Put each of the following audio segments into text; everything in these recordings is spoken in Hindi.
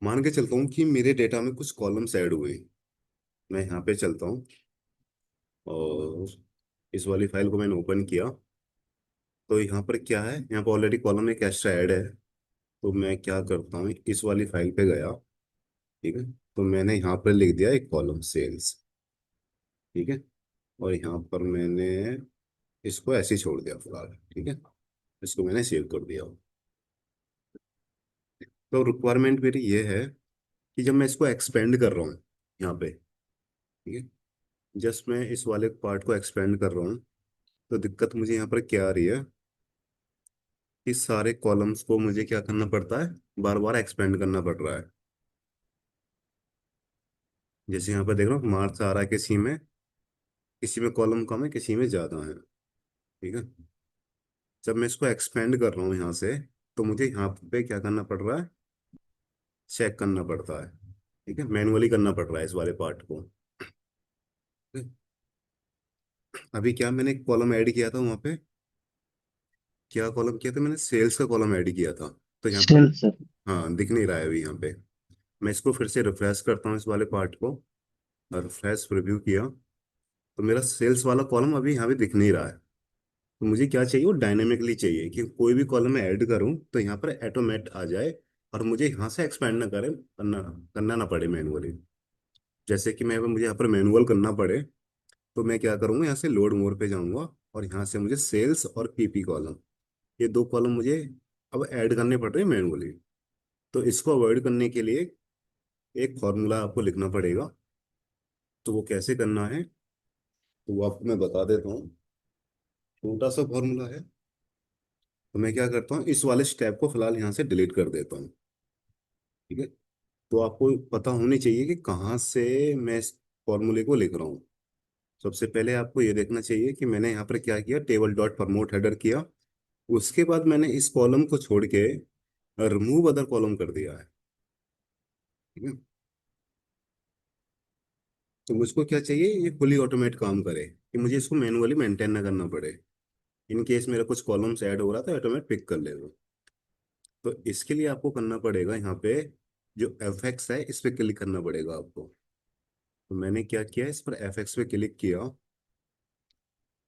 मान के चलता हूँ कि मेरे डेटा में कुछ कॉलम्स ऐड हुए। मैं यहाँ पे चलता हूँ और इस वाली फाइल को मैंने ओपन किया। तो यहाँ पर क्या है, यहाँ पर ऑलरेडी कॉलम एक एक्स्ट्रा ऐड है। तो मैं क्या करता हूँ, इस वाली फाइल पे गया। ठीक है। तो मैंने यहाँ पर लिख दिया एक कॉलम सेल्स। ठीक है। और यहाँ पर मैंने इसको ऐसे ही छोड़ दिया फिलहाल। ठीक है। इसको मैंने सेव कर दिया। तो रिक्वायरमेंट मेरी ये है कि जब मैं इसको एक्सपेंड कर रहा हूँ यहाँ पे। ठीक है। जस्ट मैं इस वाले पार्ट को एक्सपेंड कर रहा हूँ। तो दिक्कत मुझे यहाँ पर क्या आ रही है कि सारे कॉलम्स को मुझे क्या करना पड़ता है, बार बार एक्सपेंड करना पड़ रहा है। जैसे यहाँ पर देख रहा हूँ, मार्क्स आ रहा है किसी में कॉलम कम है, किसी में ज़्यादा है। ठीक है। जब मैं इसको एक्सपेंड कर रहा हूँ यहाँ से, तो मुझे यहाँ पे क्या करना पड़ रहा है, चेक करना पड़ता है। ठीक है, मैनुअली करना पड़ रहा है इस वाले पार्ट को। अभी क्या मैंने एक कॉलम ऐड किया था वहाँ पे, क्या कॉलम किया था मैंने, सेल्स का कॉलम ऐड किया था। तो यहाँ पर सेल सर। हाँ, दिख नहीं रहा है अभी यहाँ पे। मैं इसको फिर से रिफ्रेश करता हूँ इस वाले पार्ट को, और रिफ्रेश प्रीव्यू किया। तो मेरा सेल्स वाला कॉलम अभी यहाँ पे दिख नहीं रहा है। तो मुझे क्या चाहिए, वो डायनेमिकली चाहिए कि कोई भी कॉलम मैं ऐड करूँ तो यहाँ पर ऑटोमेट आ जाए, और मुझे यहाँ से एक्सपेंड ना करे, करना करना ना पड़े मैनुअली। जैसे कि मैं मुझे यहाँ पर मैनुअल करना पड़े, तो मैं क्या करूँगा, यहाँ से लोड मोर पे जाऊँगा, और यहाँ से मुझे सेल्स और पीपी कॉलम, ये दो कॉलम मुझे अब ऐड करने पड़ रहे हैं मैनुअली। तो इसको अवॉइड करने के लिए एक फॉर्मूला आपको लिखना पड़ेगा। तो वो कैसे करना है, तो वो आपको मैं बता देता हूँ। छोटा सा फॉर्मूला है। तो मैं क्या करता हूँ, इस वाले स्टेप को फिलहाल यहाँ से डिलीट कर देता हूँ। ठीक है। तो आपको पता होनी चाहिए कि कहाँ से मैं इस फॉर्मूले को लिख रहा हूँ। सबसे पहले आपको ये देखना चाहिए कि मैंने यहाँ पर क्या किया, टेबल डॉट प्रमोट हेडर किया। उसके बाद मैंने इस कॉलम को छोड़ के रिमूव अदर कॉलम कर दिया है। ठीक है। तो मुझको क्या चाहिए, ये फुली ऑटोमेट काम करे, कि मुझे इसको मैनुअली मेंटेन ना करना पड़े। इन केस मेरा कुछ कॉलम्स ऐड हो रहा था, ऑटोमेट पिक कर लेगा। तो इसके लिए आपको करना पड़ेगा, यहाँ पे जो एफ एक्स है इस पे क्लिक करना पड़ेगा आपको। तो मैंने क्या किया, इस पर एफ एक्स पे क्लिक किया,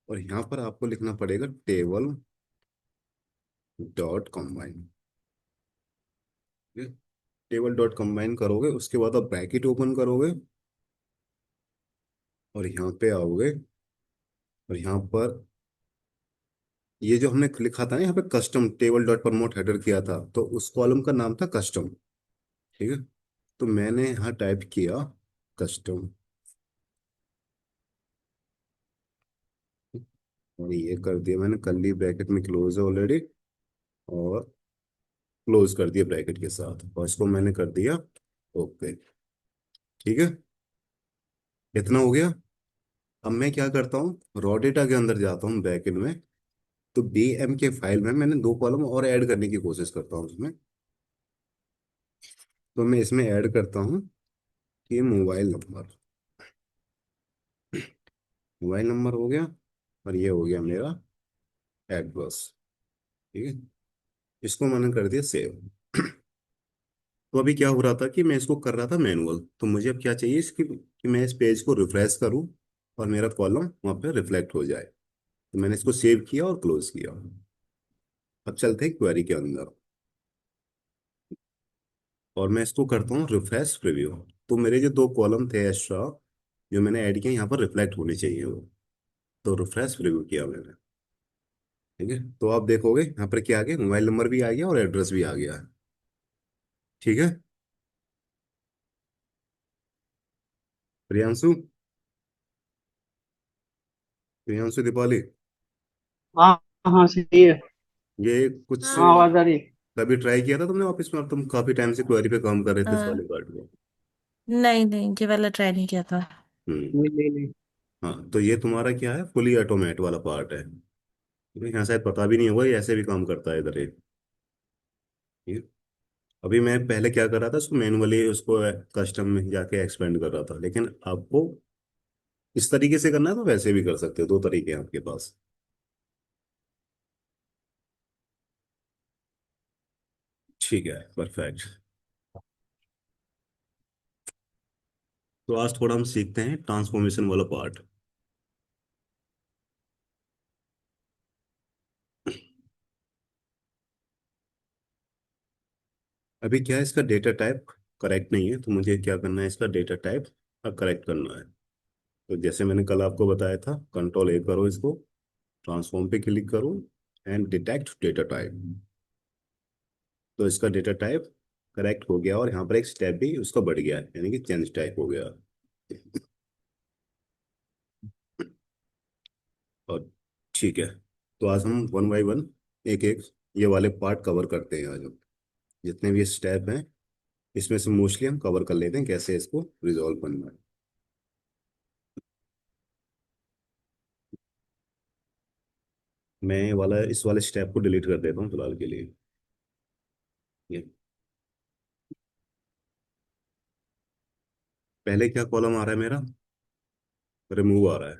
और यहाँ पर आपको लिखना पड़ेगा table dot combine. Table dot combine करोगे, उसके बाद आप ब्रैकेट ओपन करोगे, और यहाँ पे आओगे, और यहाँ पर ये जो हमने लिखा था ना, यहाँ पे custom table dot promote header किया था, तो उस कॉलम का नाम था कस्टम। ठीक है। तो मैंने यहाँ टाइप किया कस्टम, और ये कर दिया मैंने, कर्ली ब्रैकेट में क्लोज है ऑलरेडी, और क्लोज कर दिया ब्रैकेट के साथ, और इसको मैंने कर दिया ओके। ठीक है। इतना हो गया। अब मैं क्या करता हूँ, रॉ डेटा के अंदर जाता हूँ बैकएंड में। तो बी एम के फाइल में मैंने दो कॉलम और ऐड करने की कोशिश करता हूँ उसमें। तो मैं इसमें ऐड करता हूँ कि मोबाइल नंबर, मोबाइल नंबर हो गया, और ये हो गया मेरा एड्रेस। ठीक है। इसको मैंने कर दिया सेव। तो अभी क्या हो रहा था कि मैं इसको कर रहा था मैनुअल, तो मुझे अब क्या चाहिए इसकी, कि मैं इस पेज को रिफ्रेश करूं, और मेरा कॉलम वहां पे रिफ्लेक्ट हो जाए। तो मैंने इसको सेव किया और क्लोज किया। अब चलते हैं क्वेरी के अंदर, और मैं इसको करता हूँ रिफ्रेश प्रीव्यू। तो मेरे जो दो कॉलम थे एक्स्ट्रा जो मैंने ऐड किए, यहाँ पर रिफ्लेक्ट होने चाहिए वो। तो रिफ्रेश प्रीव्यू किया मैंने। ठीक है। तो आप देखोगे यहाँ पर क्या आ गया, मोबाइल नंबर भी आ गया और एड्रेस भी आ गया है। ठीक है। प्रियांशु, प्रियांशु दीपाली, हाँ हाँ सही है। ये कुछ हाँ आवाज आ रही है। कभी ट्राई किया था तुमने ऑफिस में, अब तुम काफी टाइम से क्वेरी पे काम कर रहे थे इस वाले हाँ। पार्ट में। नहीं नहीं, ये वाला ट्राई नहीं किया था। हम्म। नहीं नहीं नहीं। हाँ, तो ये तुम्हारा क्या है, फुली ऑटोमेट वाला पार्ट है। ठीक है, यहाँ शायद पता भी नहीं होगा ये ऐसे भी काम करता है इधर ये। ठीक है। अभी मैं पहले क्या कर रहा था, उसको मैनुअली उसको कस्टम में जाके एक्सपेंड कर रहा था, लेकिन आपको इस तरीके से करना है तो वैसे भी कर सकते हो, दो तरीके हैं आपके पास। ठीक है, परफेक्ट। तो आज थोड़ा हम सीखते हैं ट्रांसफॉर्मेशन वाला पार्ट। अभी क्या है, इसका डेटा टाइप करेक्ट नहीं है, तो मुझे क्या करना है, इसका डेटा टाइप करेक्ट करना है। तो जैसे मैंने कल आपको बताया था, कंट्रोल A करो, इसको ट्रांसफॉर्म पे क्लिक करो एंड डिटेक्ट डेटा टाइप। तो इसका डेटा टाइप करेक्ट हो गया और यहाँ पर एक स्टेप भी उसका बढ़ गया है, यानी कि चेंज टाइप हो गया। और ठीक है, तो आज हम वन बाई वन एक एक ये वाले पार्ट कवर करते हैं। आज हम जितने भी स्टेप हैं इसमें से मोस्टली हम कवर कर लेते हैं, कैसे इसको रिजॉल्व करना है। मैं इस वाले स्टेप को डिलीट कर देता हूँ फिलहाल के लिए। ये पहले क्या कॉलम आ रहा है मेरा, रिमूव आ रहा है।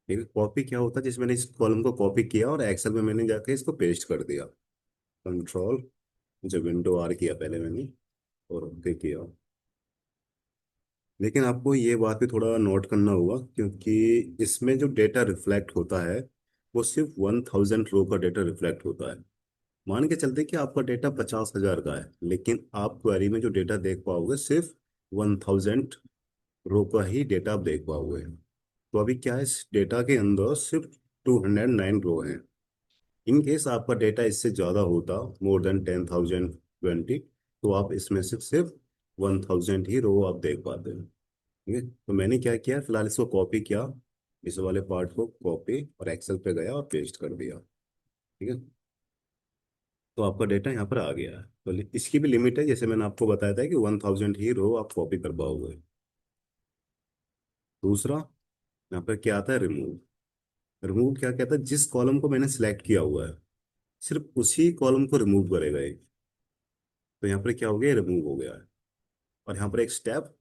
ठीक है, कॉपी क्या होता है, जिसमें मैंने इस कॉलम को कॉपी किया और एक्सेल में मैंने जाके इसको पेस्ट कर दिया। कंट्रोल, जो विंडो आर किया पहले मैंने और ओके किया। लेकिन आपको ये बात भी थोड़ा नोट करना होगा, क्योंकि इसमें जो डेटा रिफ्लेक्ट होता है वो सिर्फ 1000 रो का डेटा रिफ्लेक्ट होता है। मान के चलते कि आपका डेटा 50,000 का है, लेकिन आप क्वेरी में जो डेटा देख पाओगे सिर्फ 1000 रो का ही डेटा आप देख पाओगे। तो अभी क्या है, इस डेटा के अंदर सिर्फ 209 रो हैं। इन केस आपका डेटा इससे ज़्यादा होता, मोर देन 10,000 20, तो आप इसमें से सिर्फ 1000 ही रो आप देख पाते हैं। ठीक है, तो मैंने क्या किया, फिलहाल इसको कॉपी किया, इस वाले पार्ट को कॉपी और एक्सेल पे गया और पेस्ट कर दिया। ठीक है, तो आपका डेटा यहाँ पर आ गया है। तो इसकी भी लिमिट है, जैसे मैंने आपको बताया था कि 1000 ही रो आप कॉपी कर पाओगे। दूसरा, यहाँ पर क्या आता है, रिमूव। रिमूव क्या कहता है, जिस कॉलम को मैंने सिलेक्ट किया हुआ है सिर्फ उसी कॉलम को रिमूव करेगा ये। तो यहाँ पर क्या हो गया, रिमूव हो गया है। और यहाँ पर एक स्टेप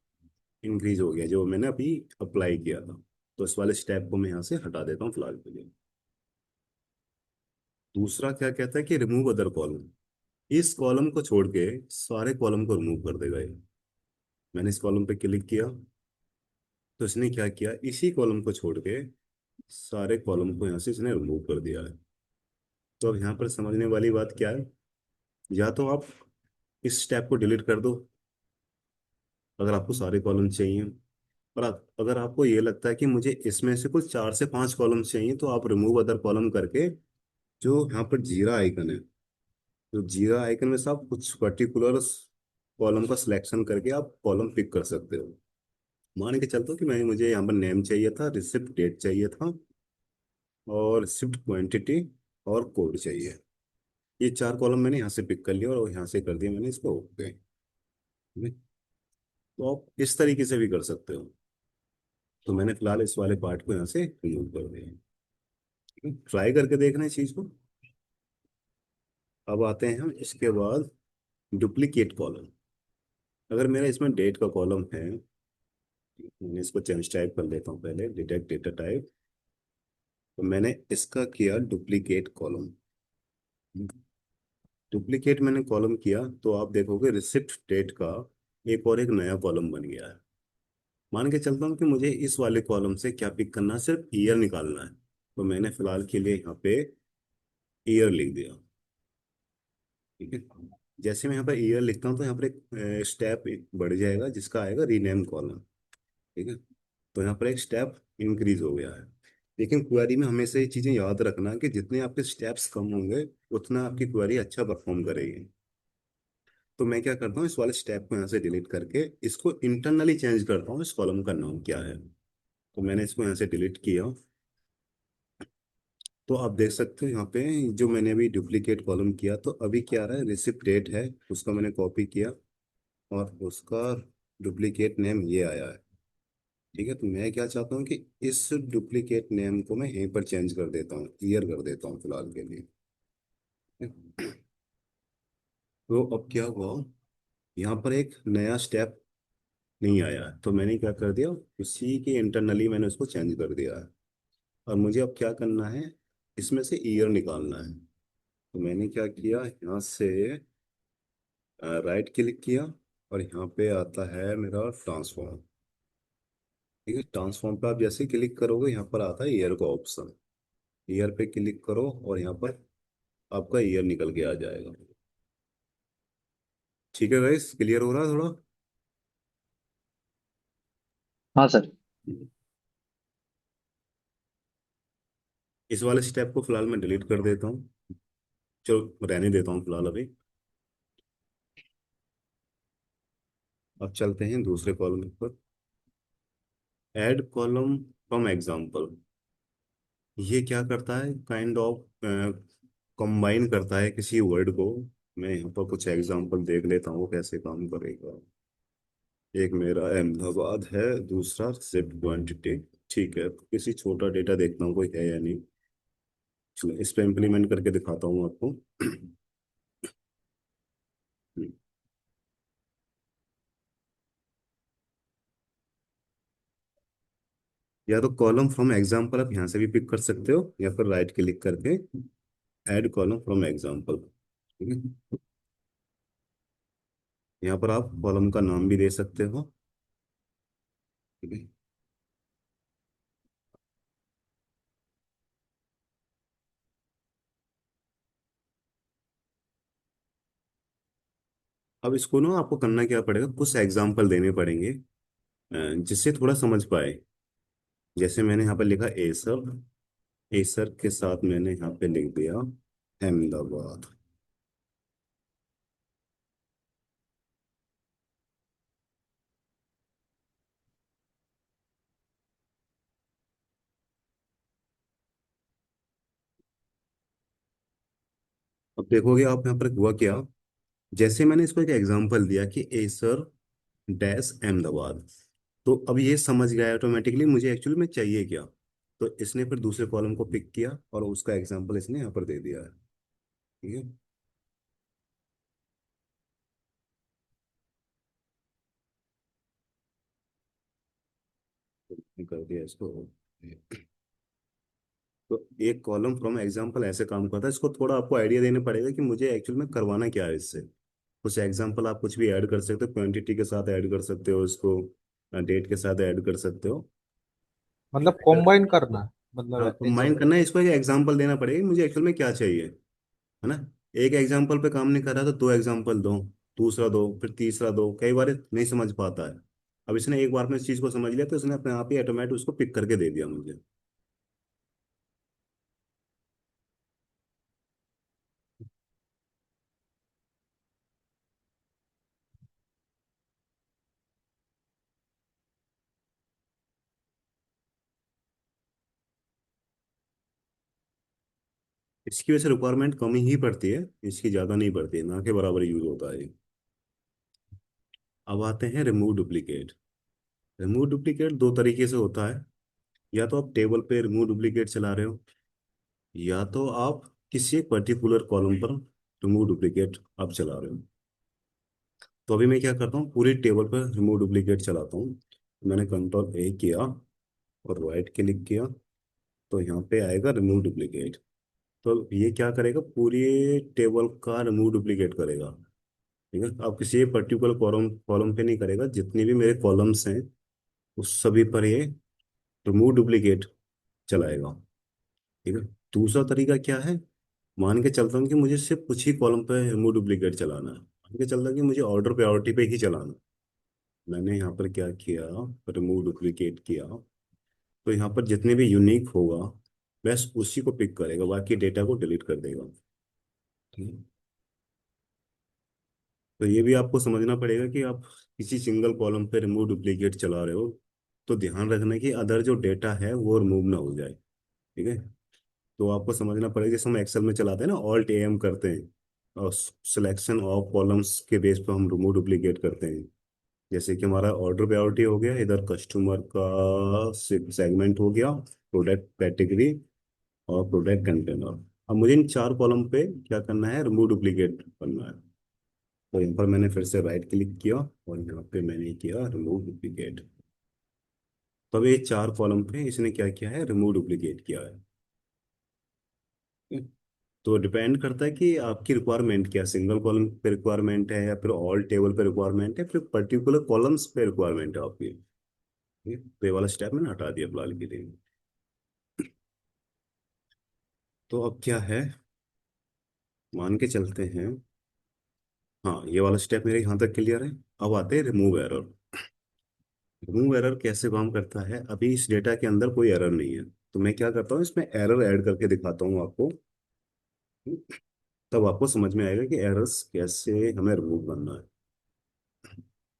इंक्रीज हो गया जो मैंने अभी अप्लाई किया था। तो इस वाले स्टेप को मैं यहाँ से हटा देता हूँ फिलहाल के लिए। दूसरा क्या कहता है कि रिमूव अदर कॉलम, इस कॉलम को छोड़ के सारे कॉलम को रिमूव कर देगा ये। मैंने इस कॉलम पे क्लिक किया, तो इसने क्या किया, इसी कॉलम को छोड़ के सारे कॉलम को यहाँ से इसने रिमूव कर दिया है। तो अब यहाँ पर समझने वाली बात क्या है, या तो आप इस स्टेप को डिलीट कर दो अगर आपको सारे कॉलम चाहिए, और अगर आपको ये लगता है कि मुझे इसमें से कुछ 4 से 5 कॉलम चाहिए, तो आप रिमूव अदर कॉलम करके जो यहाँ पर जीरा आइकन है, तो जीरा आइकन में से आप कुछ पर्टिकुलर कॉलम का सिलेक्शन करके आप कॉलम पिक कर सकते हो। मान के चलता हूँ कि मुझे यहाँ पर नेम चाहिए था, रिसिप्ट डेट चाहिए था, और रिसिप्ट क्वांटिटी और कोड चाहिए। ये 4 कॉलम मैंने यहाँ से पिक कर लिया और यहाँ से कर दिया मैंने इसको ओके। तो आप इस तरीके से भी कर सकते हो। तो मैंने फिलहाल इस वाले पार्ट को यहाँ से रिमूव कर दिया। ट्राई करके देखना इस चीज को। अब आते हैं हम इसके बाद डुप्लीकेट कॉलम। अगर मेरा इसमें डेट का कॉलम है, मैंने इसको चेंज टाइप कर लेता हूँ पहले, डिटेक्ट डेटा टाइप। तो मैंने इसका किया डुप्लीकेट कॉलम। डुप्लीकेट मैंने कॉलम किया तो आप देखोगे रिसिप्ट डेट का एक नया कॉलम बन गया है। मान के चलता हूँ कि मुझे इस वाले कॉलम से क्या पिक करना है, सिर्फ ईयर निकालना है। तो मैंने फिलहाल के लिए यहाँ पे ईयर लिख दिया। ठीक है, जैसे मैं यहाँ पर ईयर लिखता हूँ तो यहाँ पर एक स्टेप बढ़ जाएगा जिसका आएगा रीनेम कॉलम। ठीक है, तो यहाँ पर एक स्टेप इंक्रीज हो गया है। लेकिन क्वेरी में हमेशा ये चीज़ें याद रखना कि जितने आपके स्टेप्स कम होंगे उतना आपकी क्वेरी अच्छा परफॉर्म करेगी। तो मैं क्या करता हूँ, इस वाले स्टेप को यहाँ से डिलीट करके इसको इंटरनली चेंज करता हूँ, इस कॉलम का नाम क्या है। तो मैंने इसको यहाँ से डिलीट किया। तो आप देख सकते हो यहाँ पे जो मैंने अभी डुप्लीकेट कॉलम किया, तो अभी क्या आ रहा है, रिसिप्ट डेट है, उसका मैंने कॉपी किया और उसका डुप्लीकेट नेम ये आया है। ठीक है, तो मैं क्या चाहता हूँ कि इस डुप्लीकेट नेम को मैं यहीं पर चेंज कर देता हूँ, क्लियर कर देता हूँ फिलहाल के लिए। तो अब क्या हुआ, यहाँ पर एक नया स्टेप नहीं आया है, तो मैंने क्या कर दिया, उसी के इंटरनली मैंने उसको चेंज कर दिया है। और मुझे अब क्या करना है, इसमें से ईयर निकालना है। तो मैंने क्या किया, यहाँ से राइट क्लिक किया और यहाँ पे आता है मेरा ट्रांसफॉर्म। ठीक है, ट्रांसफॉर्म पे आप जैसे क्लिक करोगे यहाँ पर आता है ईयर का ऑप्शन। ईयर पे क्लिक करो और यहाँ पर आपका ईयर निकल के आ जाएगा। ठीक है गाइस, क्लियर हो रहा है थोड़ा? हाँ सर। इस वाले स्टेप को फिलहाल मैं डिलीट कर देता हूँ। चलो रहने देता हूँ फिलहाल अभी। अब चलते हैं दूसरे कॉलम पर। Add column from example. ये क्या करता है, काइंड ऑफ कंबाइन करता है किसी वर्ड को। मैं यहाँ पर कुछ एग्जाम्पल देख लेता हूँ वो कैसे काम करेगा। एक मेरा अहमदाबाद है, दूसरा सिप क्वांटिटी। ठीक है, तो किसी छोटा डेटा देखता हूँ कोई है या नहीं। चलो इस पे इम्प्लीमेंट करके दिखाता हूँ आपको। या तो कॉलम फ्रॉम एग्जाम्पल आप यहाँ से भी पिक कर सकते हो, या फिर राइट क्लिक करके ऐड कॉलम फ्रॉम एग्जाम्पल। ठीक है, यहाँ पर आप कॉलम का नाम भी दे सकते हो। ठीक है, अब इसको ना आपको करना क्या पड़ेगा, कुछ एग्जाम्पल देने पड़ेंगे जिससे थोड़ा समझ पाए। जैसे मैंने यहाँ पर लिखा एसर। एसर के साथ मैंने यहाँ पे लिख दिया अहमदाबाद। अब देखोगे आप यहाँ पर हुआ क्या, जैसे मैंने इसको एक एग्जांपल दिया कि एसर डैश अहमदाबाद, तो अब ये समझ गया ऑटोमेटिकली मुझे एक्चुअली में चाहिए क्या। तो इसने फिर दूसरे कॉलम को पिक किया और उसका एग्जांपल इसने यहाँ पर दे दिया है। ठीक है, तो कर दिया इसको। तो एक कॉलम फ्रॉम एग्जांपल ऐसे काम करता है। इसको थोड़ा आपको आइडिया देने पड़ेगा कि मुझे एक्चुअल में करवाना क्या है इससे। कुछ एग्जांपल आप कुछ भी ऐड कर सकते हो, क्वांटिटी के साथ ऐड कर सकते हो इसको, डेट के साथ ऐड कर सकते हो। मतलब कॉम्बाइन करना है, हाँ, मतलब ऐसा कंबाइन होता करना है, इसको एक एग्जांपल देना पड़ेगा कि मुझे एक्चुअल में क्या चाहिए, है ना। एक एग्जांपल पे काम नहीं कर रहा तो दो एग्जांपल दो, दूसरा दो, फिर तीसरा दो, कई बार नहीं समझ पाता है। अब इसने एक बार में इस चीज को समझ लिया तो इसने अपने आप ही ऑटोमेटिक उसको पिक करके दे दिया मुझे। इसकी वजह से रिक्वायरमेंट कम ही पड़ती है, इसकी ज्यादा नहीं पड़ती है, ना के बराबर यूज होता है ये। अब आते हैं रिमूव डुप्लीकेट। रिमूव डुप्लीकेट दो तरीके से होता है। या तो आप टेबल पे रिमूव डुप्लीकेट चला रहे हो, या तो आप किसी एक पर्टिकुलर कॉलम पर रिमूव डुप्लीकेट आप चला रहे हो। तो अभी मैं क्या करता हूँ, पूरी टेबल पर रिमूव डुप्लीकेट चलाता हूँ। मैंने कंट्रोल ए किया और राइट क्लिक किया, तो यहाँ पे आएगा रिमूव डुप्लीकेट। तो ये क्या करेगा, पूरी टेबल का रिमूव डुप्लीकेट करेगा। ठीक है, अब किसी एक पर्टिकुलर कॉलम कॉलम पे नहीं करेगा, जितने भी मेरे कॉलम्स हैं उस सभी पर ये रिमूव डुप्लीकेट चलाएगा। ठीक है, दूसरा तरीका क्या है, मान के चलता हूँ कि मुझे सिर्फ कुछ ही कॉलम पे रिमूव डुप्लीकेट चलाना है, मान के चलता हूँ कि मुझे ऑर्डर प्रायोरिटी पे ही चलाना है। मैंने यहाँ पर क्या किया, रिमूव डुप्लीकेट किया, तो यहाँ पर जितने भी यूनिक होगा बस उसी को पिक करेगा, बाकी डेटा को डिलीट कर देगा। ठीक है, तो ये भी आपको समझना पड़ेगा कि आप किसी सिंगल कॉलम पे रिमूव डुप्लीकेट चला रहे हो तो ध्यान रखना कि अदर जो डेटा है वो रिमूव ना हो जाए। ठीक है, तो आपको समझना पड़ेगा, जैसे हम एक्सेल में चलाते हैं ना, ऑल्ट एम करते हैं और सिलेक्शन ऑफ कॉलम्स के बेस पर हम रिमूव डुप्लीकेट करते हैं। जैसे कि हमारा ऑर्डर प्रायोरिटी हो गया, इधर कस्टमर का सेगमेंट हो गया, प्रोडक्ट कैटेगरी और प्रोडक्ट कंटेनर। अब मुझे इन चार कॉलम पे क्या करना है, रिमूव डुप्लीकेट करना है। तो यहाँ पर मैंने फिर से राइट क्लिक किया और यहाँ पे मैंने किया रिमूव डुप्लीकेट। तो अब ये चार कॉलम पे इसने क्या किया है, रिमूव डुप्लीकेट किया है। तो डिपेंड करता है कि आपकी रिक्वायरमेंट क्या, सिंगल कॉलम पे रिक्वायरमेंट है या फिर ऑल टेबल पे रिक्वायरमेंट है, फिर पर्टिकुलर कॉलम्स पे रिक्वायरमेंट है आपकी। तो ये वाला स्टेप मैंने हटा दिया फिलहाल के लिए। तो अब क्या है, मान के चलते हैं, हाँ ये वाला स्टेप मेरे यहाँ तक क्लियर है। अब आते हैं रिमूव एरर। रिमूव एरर कैसे काम करता है, अभी इस डेटा के अंदर कोई एरर नहीं है, तो मैं क्या करता हूँ इसमें एरर ऐड करके दिखाता हूँ आपको। तब आपको समझ में आएगा कि एरर्स कैसे हमें रिमूव करना है।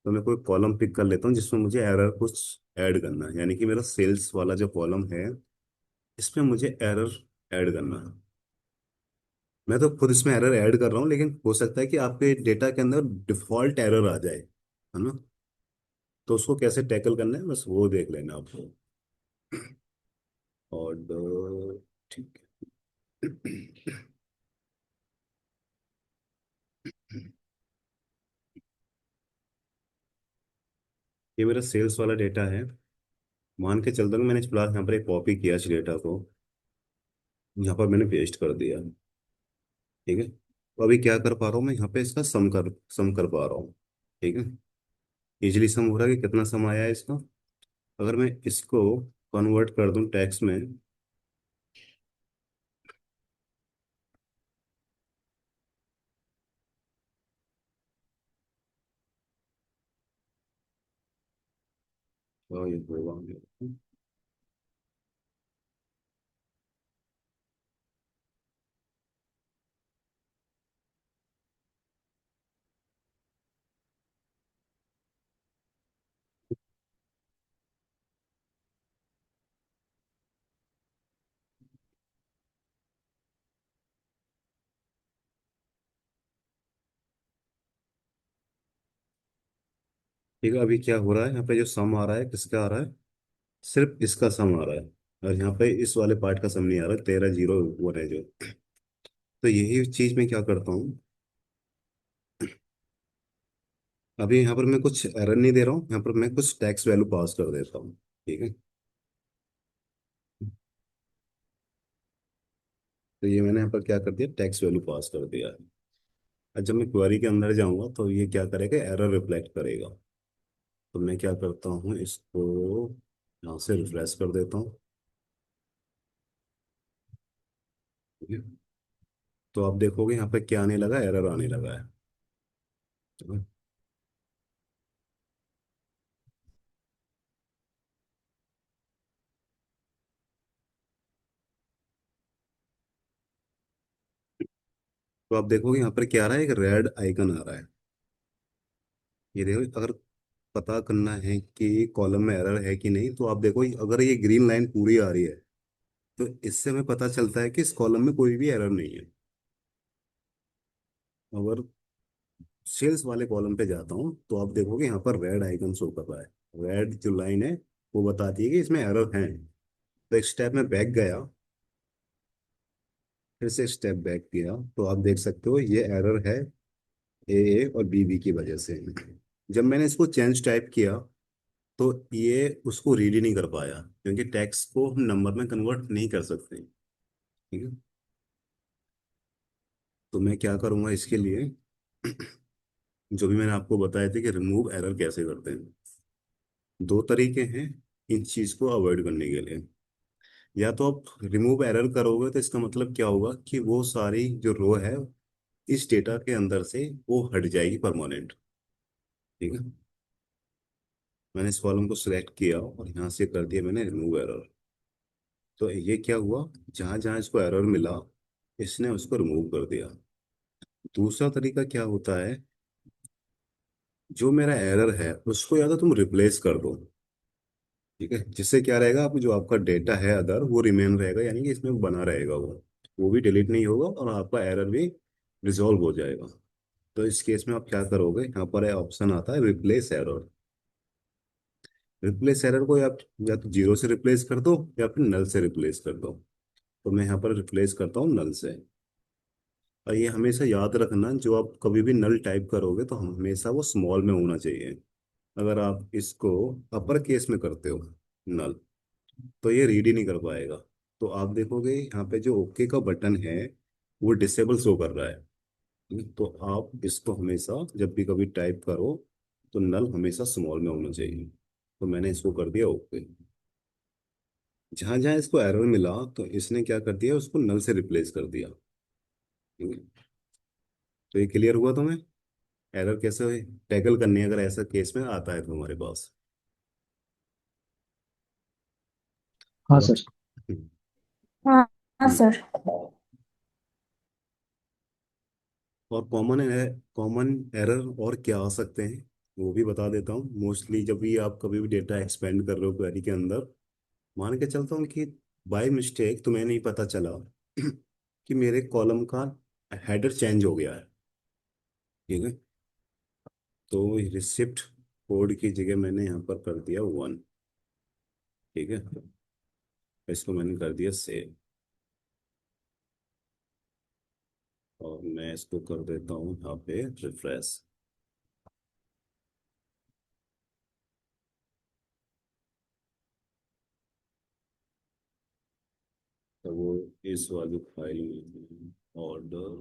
तो मैं कोई कॉलम पिक कर लेता हूँ जिसमें मुझे एरर कुछ ऐड करना है, यानी कि मेरा सेल्स वाला जो कॉलम है इसमें मुझे एरर ऐड करना है। मैं तो खुद इसमें एरर ऐड कर रहा हूँ, लेकिन हो सकता है कि आपके डेटा के अंदर डिफॉल्ट एरर आ जाए, है ना। तो उसको कैसे टैकल करना है बस वो देख लेना आपको। और ठीक है। ये मेरा सेल्स वाला डेटा है। मान के चलता हूँ मैंने फिलहाल यहाँ पर एक कॉपी किया इस डेटा को, यहाँ पर मैंने पेस्ट कर दिया। ठीक है, तो अभी क्या कर पा रहा हूँ मैं यहाँ पे इसका सम कर पा रहा हूँ। ठीक है, इजिली सम हो रहा है कि कितना सम आया है इसका। अगर मैं इसको कन्वर्ट कर दूं टैक्स में, तो ये होगा मेरा। ठीक है, अभी क्या हो रहा है यहाँ पे, जो सम आ रहा है किसका आ रहा है, सिर्फ इसका सम आ रहा है। और यहाँ पे इस वाले पार्ट का सम नहीं आ रहा, 13 जीरो वो है जो। तो यही चीज मैं क्या करता हूँ, अभी यहाँ पर मैं कुछ एरर नहीं दे रहा हूँ, यहाँ पर मैं कुछ टैक्स वैल्यू पास कर देता हूँ। ठीक है, तो ये मैंने यहाँ पर क्या कर दिया, टैक्स वैल्यू पास कर दिया है। और जब मैं क्वेरी के अंदर जाऊंगा तो ये क्या करेगा, एरर रिफ्लेक्ट करेगा। तो मैं क्या करता हूँ, इसको यहाँ से रिफ्रेश कर देता हूँ। ठीक है? तो आप देखोगे यहाँ पे क्या आने लगा, एरर आने लगा है। ठीक है? तो आप देखोगे यहाँ पर क्या आ रहा है, एक रेड आइकन आ रहा है। ये देखो, अगर पता करना है कि कॉलम में एरर है कि नहीं, तो आप देखो अगर ये ग्रीन लाइन पूरी आ रही है तो इससे हमें पता चलता है कि इस कॉलम में कोई भी एरर नहीं है। अगर सेल्स वाले कॉलम पे जाता हूँ तो आप देखोगे यहाँ पर रेड आइकन शो कर रहा है, रेड जो लाइन है वो बताती है कि इसमें एरर है। तो एक स्टेप में बैक गया, फिर से स्टेप बैक किया, तो आप देख सकते हो ये एरर है ए और बी की वजह से। जब मैंने इसको चेंज टाइप किया तो ये उसको रीड ही नहीं कर पाया, क्योंकि टेक्स्ट को हम नंबर में कन्वर्ट नहीं कर सकते। ठीक है, तो मैं क्या करूँगा इसके लिए, जो भी मैंने आपको बताया था कि रिमूव एरर कैसे करते हैं, दो तरीके हैं इन चीज को अवॉइड करने के लिए। या तो आप रिमूव एरर करोगे तो इसका मतलब क्या होगा कि वो सारी जो रो है इस डेटा के अंदर से वो हट जाएगी परमानेंट। ठीक है, मैंने इस कॉलम को सिलेक्ट किया और यहाँ से कर दिया मैंने रिमूव एरर। तो ये क्या हुआ, जहां जहां इसको एरर मिला इसने उसको रिमूव कर दिया। दूसरा तरीका क्या होता है, जो मेरा एरर है उसको या तो तुम रिप्लेस कर दो। ठीक है, जिससे क्या रहेगा, आप जो आपका डेटा है अदर वो रिमेन रहेगा, यानी कि इसमें बना रहेगा, वो भी डिलीट नहीं होगा और आपका एरर भी रिजॉल्व हो जाएगा। तो इस केस में आप क्या करोगे, यहाँ पर ऑप्शन आता है रिप्लेस एरर। रिप्लेस एरर को आप या तो जीरो से रिप्लेस कर दो या फिर नल से रिप्लेस कर दो। तो मैं यहाँ पर रिप्लेस करता हूँ नल से। और ये हमेशा याद रखना, जो आप कभी भी नल टाइप करोगे तो हमेशा वो स्मॉल में होना चाहिए। अगर आप इसको अपर केस में करते हो नल, तो ये रीड ही नहीं कर पाएगा। तो आप देखोगे यहाँ पे जो ओके का बटन है वो डिसेबल शो कर रहा है। तो आप इसको हमेशा जब भी कभी टाइप करो तो नल हमेशा स्मॉल में होना चाहिए। तो मैंने इसको कर दिया ओके। जहां जहां इसको एरर मिला तो इसने क्या कर दिया, उसको नल से रिप्लेस कर दिया। ठीक है? तो ये क्लियर हुआ तुम्हें, एरर कैसे टैकल करनी है अगर ऐसा केस में आता है तुम्हारे पास। हाँ और सर। हाँ हाँ हम्म, सर। और कॉमन एरर और क्या आ सकते हैं वो भी बता देता हूँ। मोस्टली जब भी आप कभी भी डेटा एक्सपेंड कर रहे हो क्वेरी के अंदर, मान के चलता हूँ कि बाय मिस्टेक तुम्हें नहीं पता चला कि मेरे कॉलम का हेडर चेंज हो गया है। ठीक है? तो रिसिप्ट कोड की जगह मैंने यहाँ पर कर दिया 1। ठीक है? इसको मैंने कर दिया सेव, और मैं इसको कर देता हूँ यहाँ पे रिफ्रेश। तो वो इस वाली फाइल में ऑर्डर,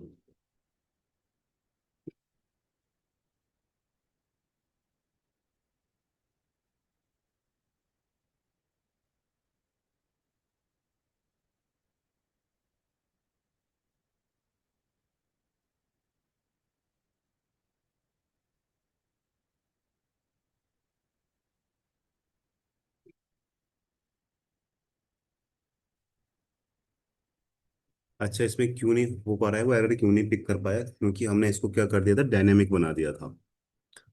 अच्छा इसमें क्यों नहीं हो पा रहा है वो एरर, क्यों नहीं पिक कर पाया, क्योंकि हमने इसको क्या कर दिया था, डायनेमिक बना दिया था,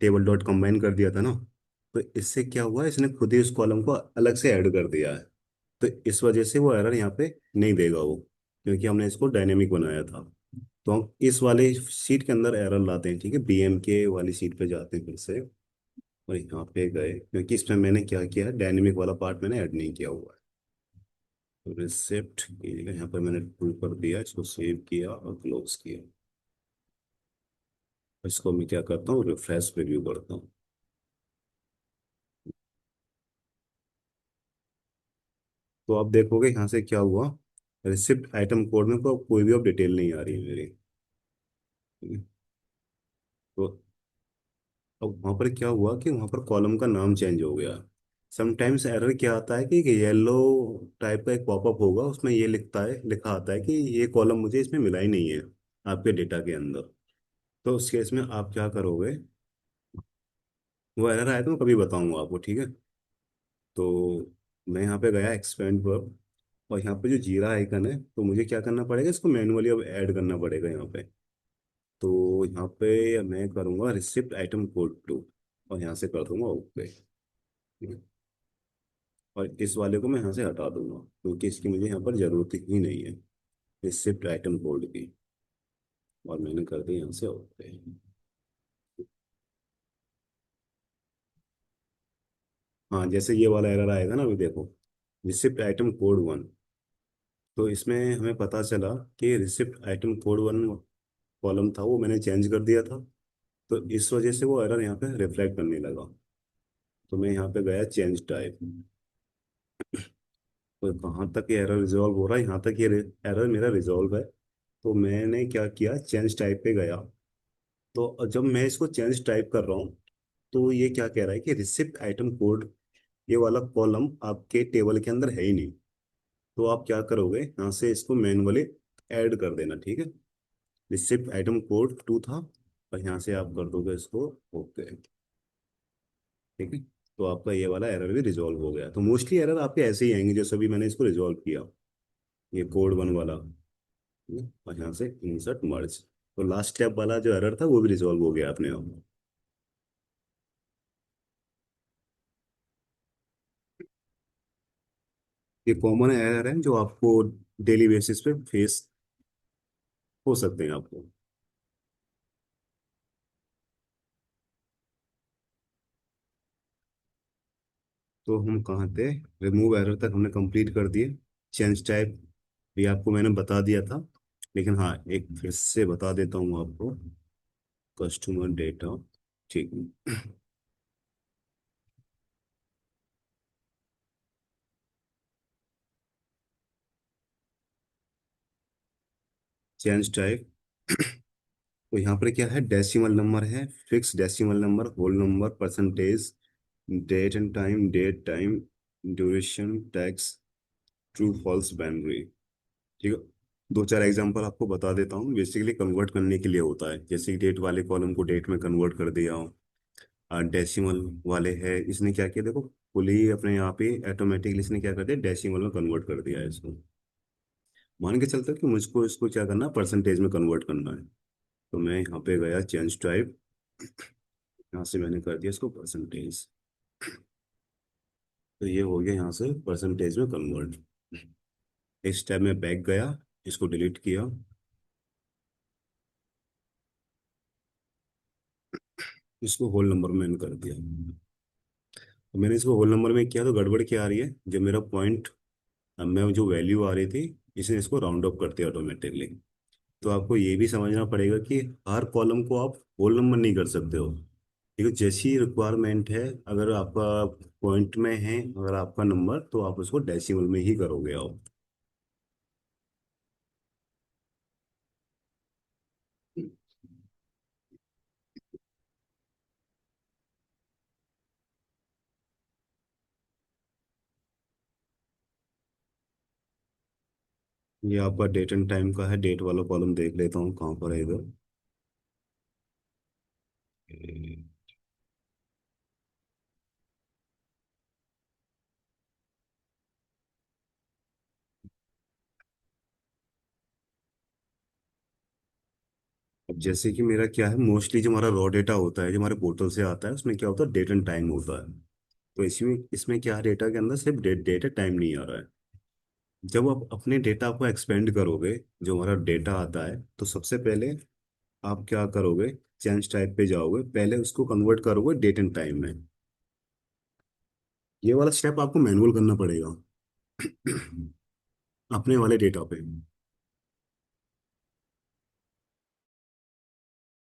टेबल डॉट कंबाइन कर दिया था ना। तो इससे क्या हुआ, इसने खुद ही उस कॉलम को अलग से ऐड कर दिया है। तो इस वजह से वो एरर यहाँ पे नहीं देगा वो, क्योंकि हमने इसको डायनेमिक बनाया था। तो हम इस वाले सीट के अंदर एरर लाते हैं। ठीक है, बीएम के वाली सीट पे जाते हैं फिर से, और यहाँ पे गए, क्योंकि इसमें मैंने क्या किया है, डायनेमिक वाला पार्ट मैंने ऐड नहीं किया हुआ है। तो रिसिप्ट की जगह यहाँ पर मैंने टू कर दिया, इसको सेव किया और क्लोज किया। इसको मैं क्या करता हूँ, रिफ्रेश प्रीव्यू करता हूँ। तो आप देखोगे यहाँ से क्या हुआ, रिसिप्ट आइटम कोड में कोई भी अब डिटेल नहीं आ रही है मेरी। ठीक है? तो अब वहाँ पर क्या हुआ कि वहाँ पर कॉलम का नाम चेंज हो गया। समटाइम्स एरर क्या आता है कि येलो टाइप का एक पॉपअप होगा, उसमें ये लिखा आता है कि ये कॉलम मुझे इसमें मिला ही नहीं है आपके डेटा के अंदर। तो उस केस में आप क्या करोगे, वो एरर आया तो मैं कभी बताऊंगा आपको। ठीक है? तो मैं यहाँ पे गया एक्सपेंड पर, और यहाँ पे जो जीरा आइकन है, तो मुझे क्या करना पड़ेगा, इसको मैनुअली अब ऐड करना पड़ेगा यहाँ पे। तो यहाँ पे मैं करूँगा रिसिप्ट आइटम कोड 2, और यहाँ से कर दूंगा ओके। और इस वाले को मैं यहाँ से हटा दूंगा, क्योंकि इसकी मुझे यहाँ पर ज़रूरत ही नहीं है, रिसिप्ट आइटम कोड की। और मैंने कर दी यहाँ से ओके। हाँ, जैसे ये वाला एरर आएगा ना, अभी देखो, रिसिप्ट आइटम कोड 1। तो इसमें हमें पता चला कि रिसिप्ट आइटम कोड 1 कॉलम था, वो मैंने चेंज कर दिया था। तो इस वजह से वो एरर यहाँ पे रिफ्लेक्ट करने लगा। तो मैं यहाँ पे गया चेंज टाइप, तो कहाँ तक ये एरर रिजॉल्व हो रहा है, यहाँ तक ये एरर मेरा रिजॉल्व है। तो मैंने क्या किया, चेंज टाइप पे गया। तो जब मैं इसको चेंज टाइप कर रहा हूँ, तो ये क्या कह रहा है कि रिसिप्ट आइटम कोड, ये वाला कॉलम आपके टेबल के अंदर है ही नहीं। तो आप क्या करोगे, यहाँ से इसको मैनुअली ऐड कर देना। ठीक है? रिसिप्ट आइटम कोड 2 था, और यहाँ से आप कर दोगे इसको ओके। ठीक है? तो आपका ये वाला एरर भी रिजॉल्व हो गया। तो मोस्टली एरर आपके ऐसे ही आएंगे जैसे भी मैंने इसको रिजॉल्व किया, ये कोड 1 वाला। ठीक है? और यहाँ से इंसर्ट मर्ज, तो लास्ट स्टेप वाला जो एरर था वो भी रिजॉल्व हो गया अपने आप। ये कॉमन एरर है जो आपको डेली बेसिस पे फेस हो सकते हैं आपको। तो हम कहाँ थे, रिमूव एरर तक हमने कंप्लीट कर दिए। चेंज टाइप भी आपको मैंने बता दिया था, लेकिन हाँ एक फिर से बता देता हूँ आपको, कस्टमर डेटा। ठीक है? चेंज टाइप, तो यहाँ पर क्या है, डेसिमल नंबर है, fix decimal number, whole number, percentage, date time duration text true false binary. ठीक है, दो चार एग्जांपल आपको बता देता हूँ। बेसिकली कन्वर्ट करने के लिए होता है, जैसे डेट वाले कॉलम को डेट में कन्वर्ट कर दिया हो। डेसिमल वाले है, इसने क्या किया देखो, फुली अपने आप ही ऑटोमेटिकली इसने क्या कर दिया, डेसिमल में कन्वर्ट कर दिया है इसको। मान के चलते कि मुझको इसको क्या करना है, परसेंटेज में कन्वर्ट करना है। तो मैं यहाँ पे गया चेंज टाइप, यहाँ से मैंने कर दिया इसको परसेंटेज। तो ये हो गया यहाँ से परसेंटेज में कन्वर्ट। इस टाइप में बैक गया, इसको डिलीट किया, इसको होल नंबर में कर दिया। तो मैंने इसको होल नंबर में किया तो गड़बड़ क्या आ रही है, जो मेरा पॉइंट में जो वैल्यू आ रही थी, इसने इसको राउंड अप कर दिया ऑटोमेटिकली। तो आपको ये भी समझना पड़ेगा कि हर कॉलम को आप होल नंबर नहीं कर सकते हो। देखो जैसी रिक्वायरमेंट है, अगर आपका पॉइंट में है अगर आपका नंबर, तो आप उसको डेसिमल में ही करोगे आप। ये आपका डेट एंड टाइम का है, डेट वाला कॉलम देख लेता हूँ कहाँ पर है इधर। अब जैसे कि मेरा क्या है, मोस्टली जो हमारा रॉ डेटा होता है जो हमारे पोर्टल से आता है, उसमें क्या होता है, डेट एंड टाइम होता है। तो इसमें इसमें क्या है, डेटा के अंदर सिर्फ डेट एंड टाइम नहीं आ रहा है। जब आप अपने डेटा को एक्सपेंड करोगे, जो हमारा डेटा आता है, तो सबसे पहले आप क्या करोगे, चेंज टाइप पे जाओगे, पहले उसको कन्वर्ट करोगे डेट एंड टाइम में। ये वाला स्टेप आपको मैनुअल करना पड़ेगा अपने वाले डेटा पे।